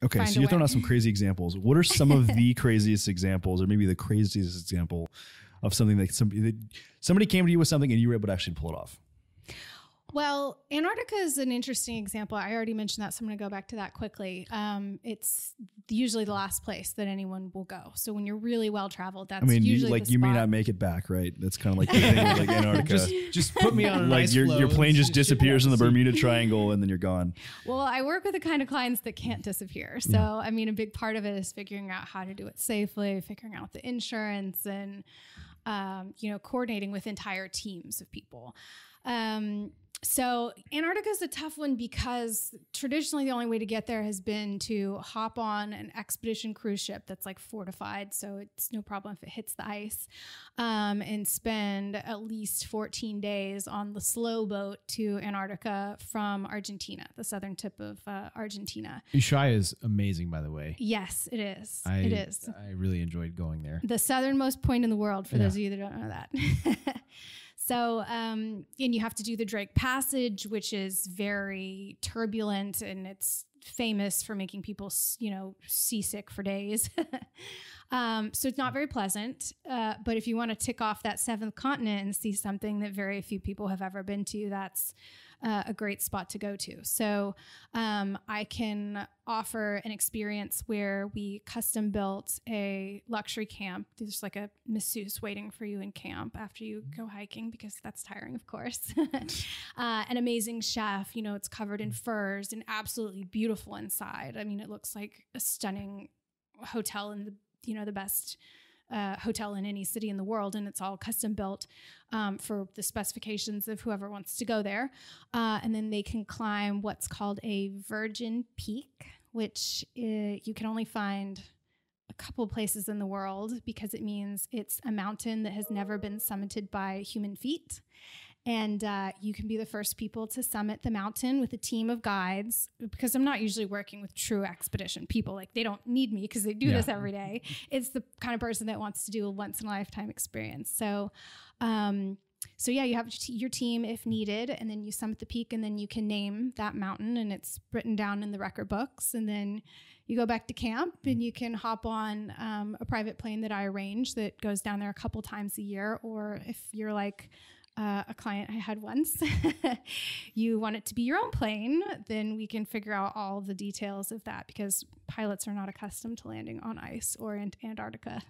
Okay, find so a you're throwing way. out some crazy examples. What are some of the craziest examples, or maybe the craziest example of something that somebody came to you with something and you were able to actually pull it off? Well, Antarctica is an interesting example. I already mentioned that, so I'm going to go back to that quickly. It's usually the last place that anyone will go. So when you're really well traveled, that's usually the you may spot. not make it back, right? That's kind of like the thing with like Antarctica. Just put me on a Like nice your plane just disappears in the Bermuda. Bermuda Triangle and then you're gone. Well, I work with the kind of clients that can't disappear. So, I mean, a big part of it is figuring out how to do it safely, figuring out the insurance, and, coordinating with entire teams of people. So Antarctica is a tough one because traditionally the only way to get there has been to hop on an expedition cruise ship that's like fortified, so it's no problem if it hits the ice, and spend at least 14 days on the slow boat to Antarctica from Argentina, the southern tip of Argentina. Ushuaia is amazing, by the way. Yes, it is. It is. I really enjoyed going there. The southernmost point in the world, for those of you that don't know that. So, and you have to do the Drake Passage, which is very turbulent, and it's famous for making people, seasick for days. So it's not very pleasant. But if you want to tick off that seventh continent and see something that very few people have ever been to, that's a great spot to go to. So I can offer an experience where we custom built a luxury camp. There's like a masseuse waiting for you in camp after you go hiking, because that's tiring, of course. An amazing chef, it's covered in furs and absolutely beautiful inside. I mean, it looks like a stunning hotel in the best hotel in any city in the world, and it's all custom built for the specifications of whoever wants to go there. And then they can climb what's called a virgin peak, which you can only find a couple places in the world, because it means it's a mountain that has never been summited by human feet. And you can be the first people to summit the mountain with a team of guides, because I'm not usually working with true expedition people. Like, they don't need me because they do this every day. It's the kind of person that wants to do a once in a lifetime experience. So, you have your team if needed, and then you summit the peak, and then you can name that mountain, and it's written down in the record books. And then you go back to camp, and you can hop on a private plane that I arrange that goes down there a couple times a year. Or if you're like a client I had once, you want it to be your own plane, then we can figure out all the details of that, because pilots are not accustomed to landing on ice or in Antarctica.